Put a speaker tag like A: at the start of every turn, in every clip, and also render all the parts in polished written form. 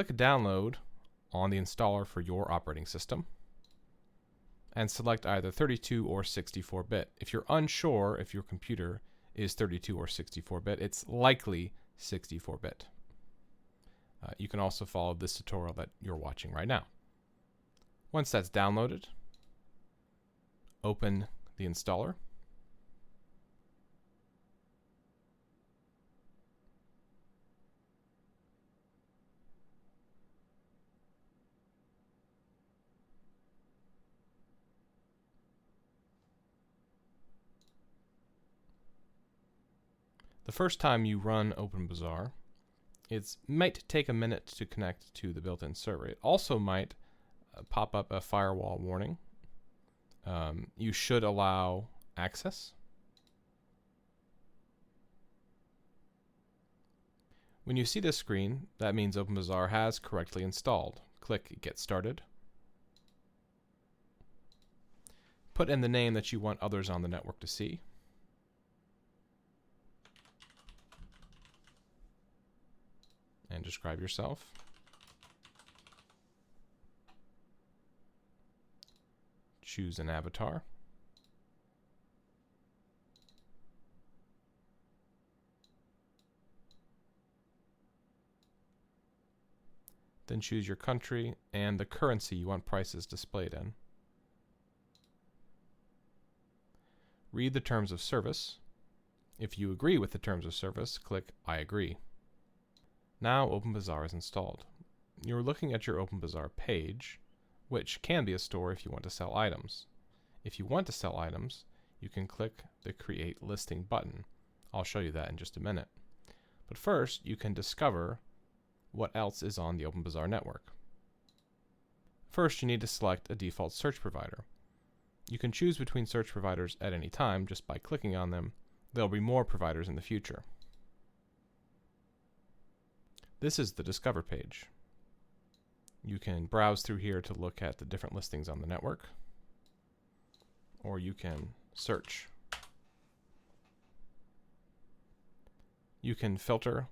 A: Click Download on the installer for your operating system and select either 32 or 64-bit. If you're unsure if your computer is 32 or 64-bit, it's likely 64-bit. You can also follow this tutorial that you're watching right now. Once that's downloaded, open the installer. The first time you run OpenBazaar, it might take a minute to connect to the built-in server. It also might pop up a firewall warning. You should allow access. When you see this screen, that means OpenBazaar has correctly installed. Click Get Started. Put in the name that you want others on the network to see. And describe yourself. Choose an avatar. Then choose your country and the currency you want prices displayed in. Read the terms of service. If you agree with the terms of service, click I agree. Now OpenBazaar is installed. You're looking at your OpenBazaar page, which can be a store if you want to sell items. If you want to sell items, you can click the Create Listing button. I'll show you that in just a minute. But first, you can discover what else is on the OpenBazaar network. First, you need to select a default search provider. You can choose between search providers at any time just by clicking on them. There'll be more providers in the future. This is the Discover page. You can browse through here to look at the different listings on the network, or you can search. You can filter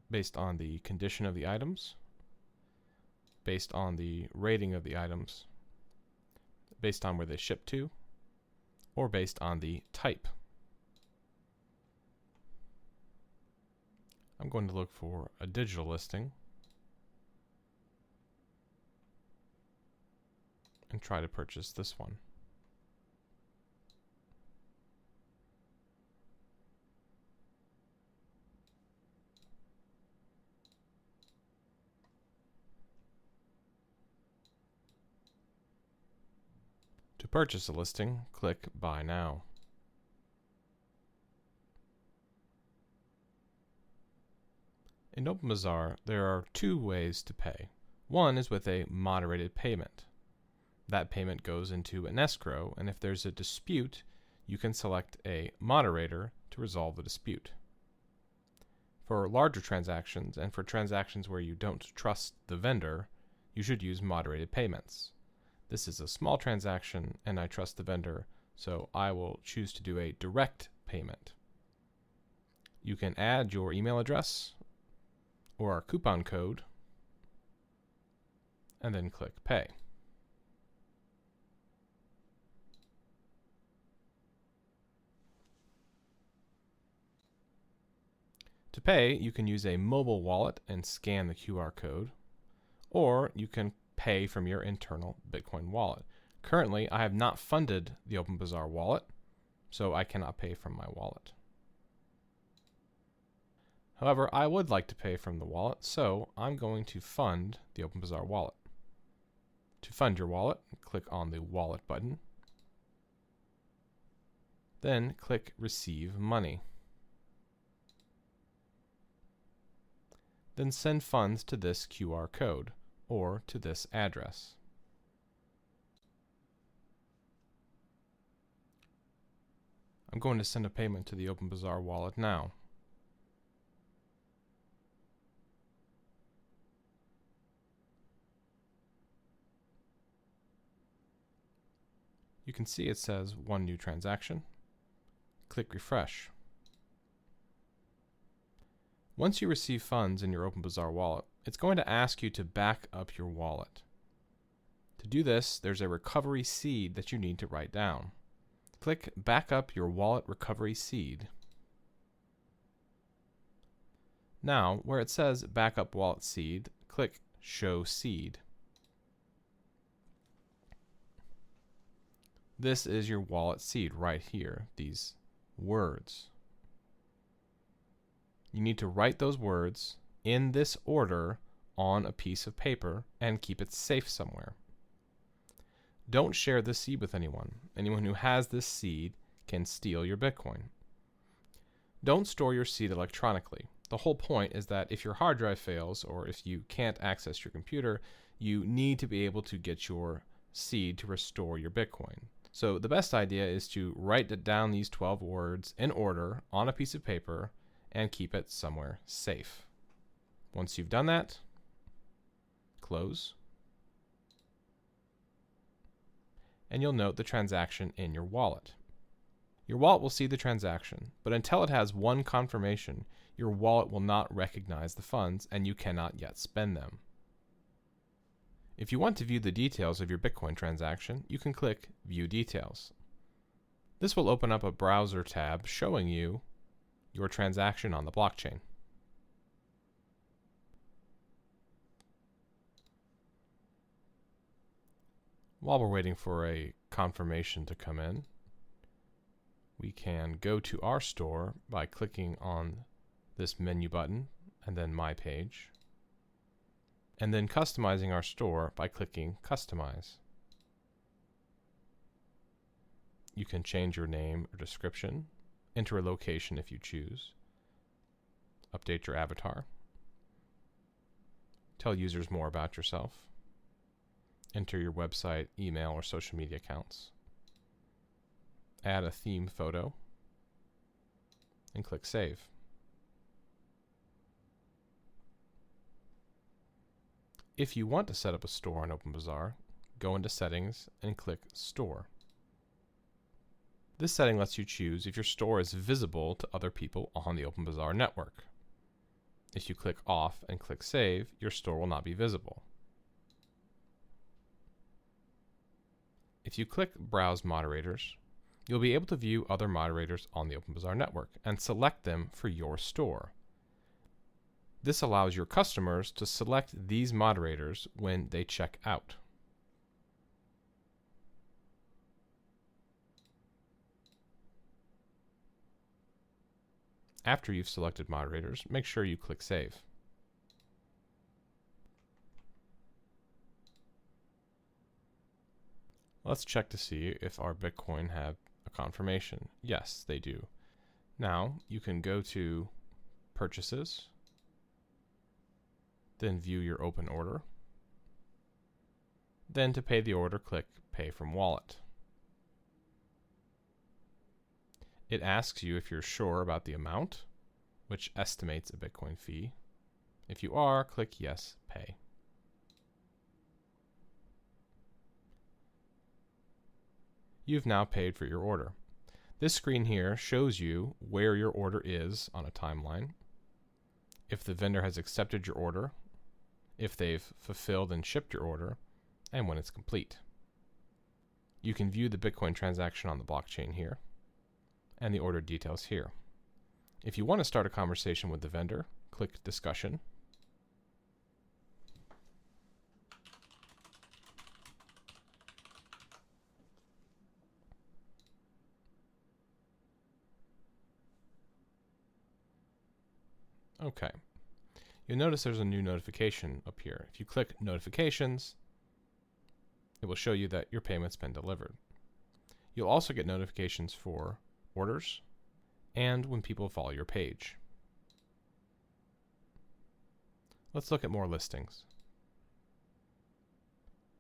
A: based on the condition of the items, based on the rating of the items, based on where they ship to, or based on the type. I'm going to look for a digital listing and try to purchase this one. To purchase a listing, click Buy Now. In OpenBazaar, there are two ways to pay. One is with a moderated payment. That payment goes into an escrow, and if there's a dispute, you can select a moderator to resolve the dispute. For larger transactions, and for transactions where you don't trust the vendor, you should use moderated payments. This is a small transaction, and I trust the vendor, so I will choose to do a direct payment. You can add your email address or our coupon code, and then click Pay. To pay, you can use a mobile wallet and scan the QR code, or you can pay from your internal Bitcoin wallet. Currently, I have not funded the OpenBazaar wallet, so I cannot pay from my wallet. However, I would like to pay from the wallet, so I'm going to fund the OpenBazaar wallet. To fund your wallet, click on the Wallet button. Then click Receive Money. Then send funds to this QR code or to this address. I'm going to send a payment to the OpenBazaar wallet now. You can see it says one new transaction. Click Refresh. Once you receive funds in your OpenBazaar wallet, it's going to ask you to back up your wallet. To do this, there's a recovery seed that you need to write down. Click Back Up Your Wallet Recovery Seed. Now, where it says Backup Wallet Seed, click Show Seed. This is your wallet seed right here, these words. You need to write those words in this order on a piece of paper and keep it safe somewhere. Don't share this seed with anyone. Anyone who has this seed can steal your Bitcoin. Don't store your seed electronically. The whole point is that if your hard drive fails or if you can't access your computer, you need to be able to get your seed to restore your Bitcoin. So the best idea is to write down these 12 words in order on a piece of paper and keep it somewhere safe. Once you've done that, close. And you'll note the transaction in your wallet. Your wallet will see the transaction, but until it has one confirmation, your wallet will not recognize the funds and you cannot yet spend them. If you want to view the details of your Bitcoin transaction, you can click View Details. This will open up a browser tab showing you your transaction on the blockchain. While we're waiting for a confirmation to come in, we can go to our store by clicking on this menu button and then My Page, and then customizing our store by clicking Customize. You can change your name or description, enter a location if you choose, update your avatar, tell users more about yourself, enter your website, email, or social media accounts, add a theme photo, and click Save. If you want to set up a store on OpenBazaar, go into Settings and click Store. This setting lets you choose if your store is visible to other people on the OpenBazaar network. If you click Off and click Save, your store will not be visible. If you click Browse Moderators, you'll be able to view other moderators on the OpenBazaar network and select them for your store. This allows your customers to select these moderators when they check out. After you've selected moderators, make sure you click Save. Let's check to see if our Bitcoin have a confirmation. Yes, they do. Now you can go to Purchases, then view your open order. Then to pay the order, click Pay from Wallet. It asks you if you're sure about the amount, which estimates a Bitcoin fee. If you are, click Yes, Pay. You've now paid for your order. This screen here shows you where your order is on a timeline, if the vendor has accepted your order, if they've fulfilled and shipped your order, and when it's complete. You can view the Bitcoin transaction on the blockchain here, and the order details here. If you want to start a conversation with the vendor, click Discussion. Okay. You'll notice there's a new notification up here. If you click Notifications, it will show you that your payment's been delivered. You'll also get notifications for orders and when people follow your page. Let's look at more listings.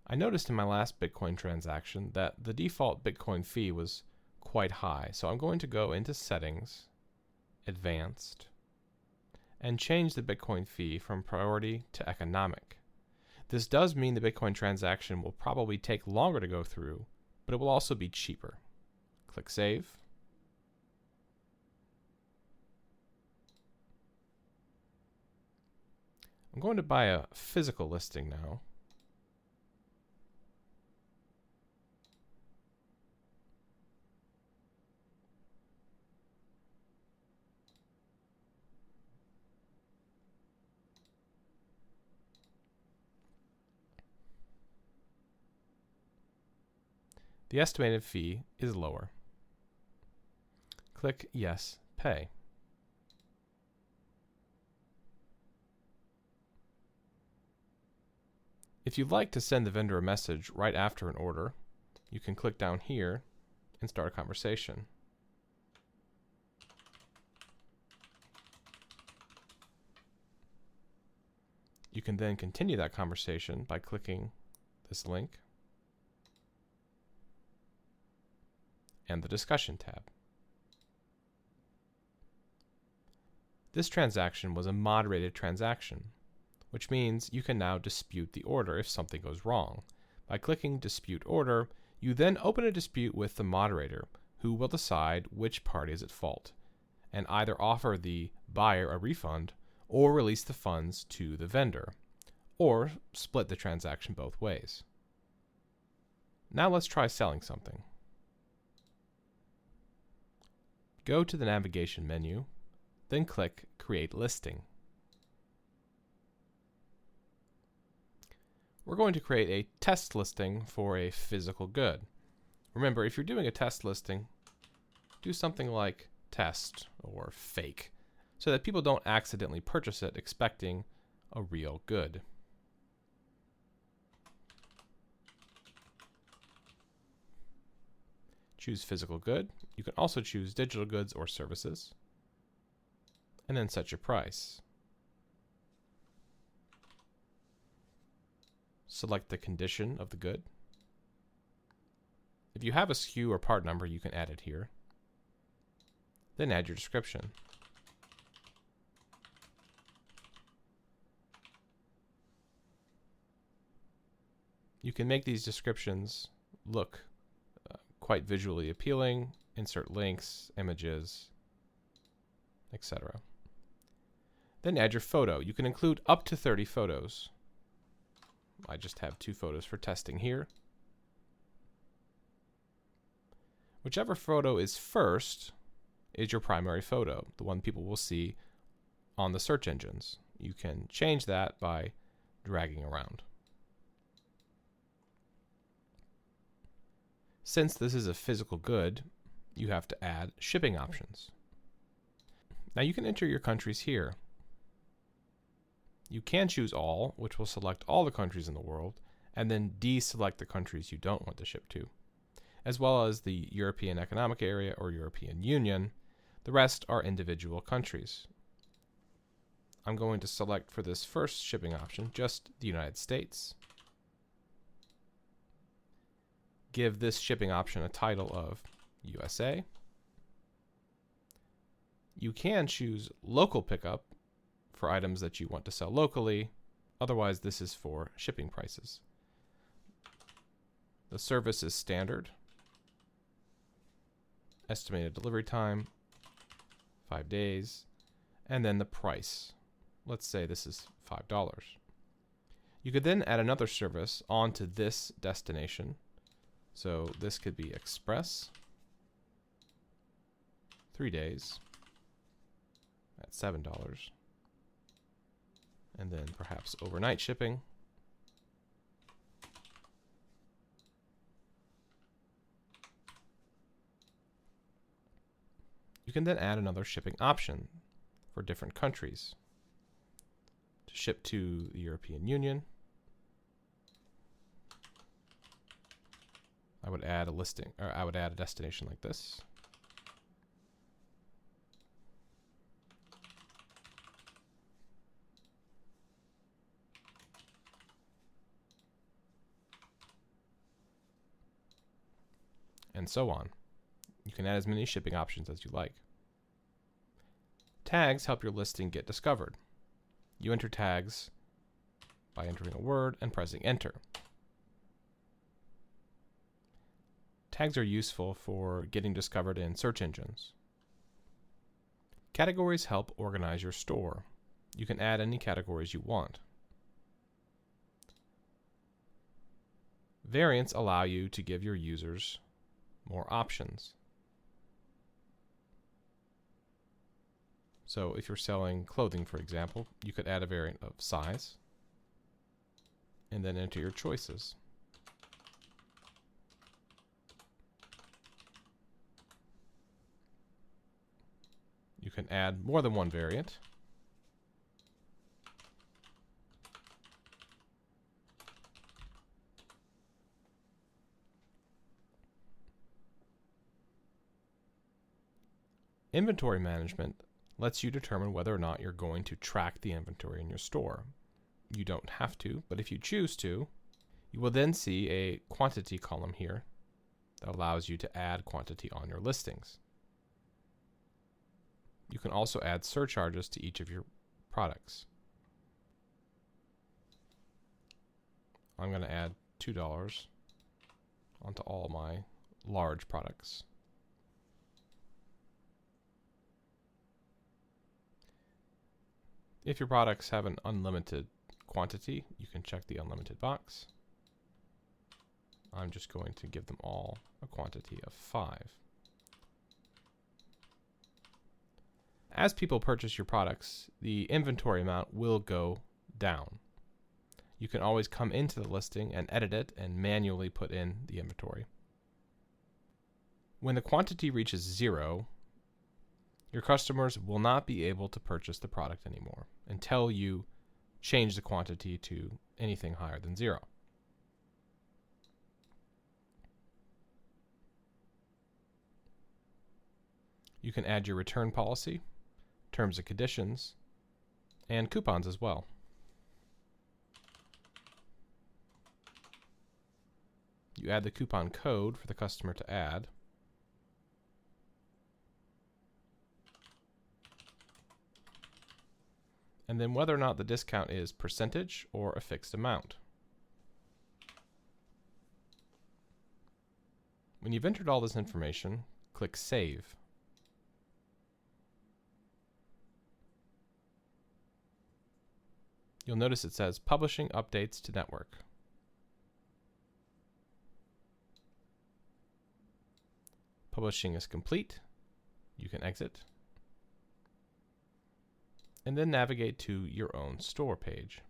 A: I noticed in my last Bitcoin transaction that the default Bitcoin fee was quite high, so I'm going to go into Settings, Advanced, and change the Bitcoin fee from priority to economic. This does mean the Bitcoin transaction will probably take longer to go through, but it will also be cheaper. Click Save. I'm going to buy a physical listing now. The estimated fee is lower. Click Yes, Pay. If you'd like to send the vendor a message right after an order, you can click down here and start a conversation. You can then continue that conversation by clicking this link and the Discussion tab. This transaction was a moderated transaction, which means you can now dispute the order if something goes wrong. By clicking Dispute Order, you then open a dispute with the moderator, who will decide which party is at fault, and either offer the buyer a refund or release the funds to the vendor, or split the transaction both ways. Now let's try selling something. Go to the navigation menu, then click Create Listing. We're going to create a test listing for a physical good. Remember, if you're doing a test listing, do something like test or fake, so that people don't accidentally purchase it expecting a real good. Choose physical good. You can also choose digital goods or services, and then set your price. Select the condition of the good. If you have a SKU or part number, you can add it here. Then add your description. You can make these descriptions look quite visually appealing, insert links, images, etc. Then add your photo. You can include up to 30 photos. I just have 2 photos for testing here. Whichever photo is first is your primary photo, the one people will see on the search engines. You can change that by dragging around. Since this is a physical good, you have to add shipping options. Now you can enter your countries here. You can choose all, which will select all the countries in the world, and then deselect the countries you don't want to ship to, as well as the European Economic Area or European Union. The rest are individual countries. I'm going to select for this first shipping option just the United States. Give this shipping option a title of USA. You can choose local pickup for items that you want to sell locally. Otherwise, this is for shipping prices. The service is standard. Estimated delivery time, 5 days. And then the price. Let's say this is $5. You could then add another service onto this destination. So this could be express, 3 days at $7. And then perhaps overnight shipping. You can then add another shipping option for different countries. To ship to the European Union, I would add a listing, or I would add a destination like this. And so on. You can add as many shipping options as you like. Tags help your listing get discovered. You enter tags by entering a word and pressing enter. Tags are useful for getting discovered in search engines. Categories help organize your store. You can add any categories you want. Variants allow you to give your users more options. So if you're selling clothing, for example, you could add a variant of size and then enter your choices. You can add more than one variant. Inventory management lets you determine whether or not you're going to track the inventory in your store. You don't have to, but if you choose to, you will then see a quantity column here that allows you to add quantity on your listings. You can also add surcharges to each of your products. I'm going to add $2 onto all my large products. If your products have an unlimited quantity, you can check the unlimited box. I'm just going to give them all a quantity of 5. As people purchase your products, the inventory amount will go down. You can always come into the listing and edit it and manually put in the inventory. When the quantity reaches 0, your customers will not be able to purchase the product anymore until you change the quantity to anything higher than 0. You can add your return policy, terms and conditions, and coupons as well. You add the coupon code for the customer to add. And then whether or not the discount is percentage or a fixed amount. When you've entered all this information, click Save. You'll notice it says Publishing Updates to Network. Publishing is complete. You can exit. And then navigate to your own store page.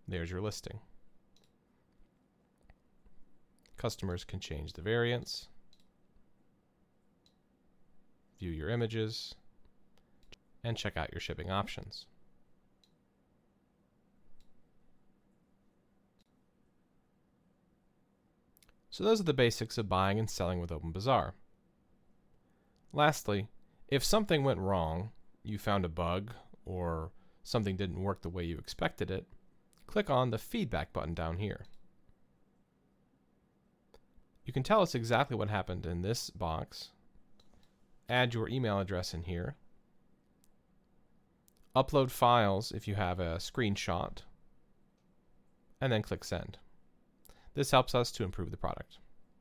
A: There's your listing. Customers can change the variants, view your images, and check out your shipping options. So those are the basics of buying and selling with OpenBazaar. Lastly, if something went wrong, you found a bug, or something didn't work the way you expected it, click on the feedback button down here. You can tell us exactly what happened in this box, add your email address in here, upload files if you have a screenshot, and then click send. This helps us to improve the product.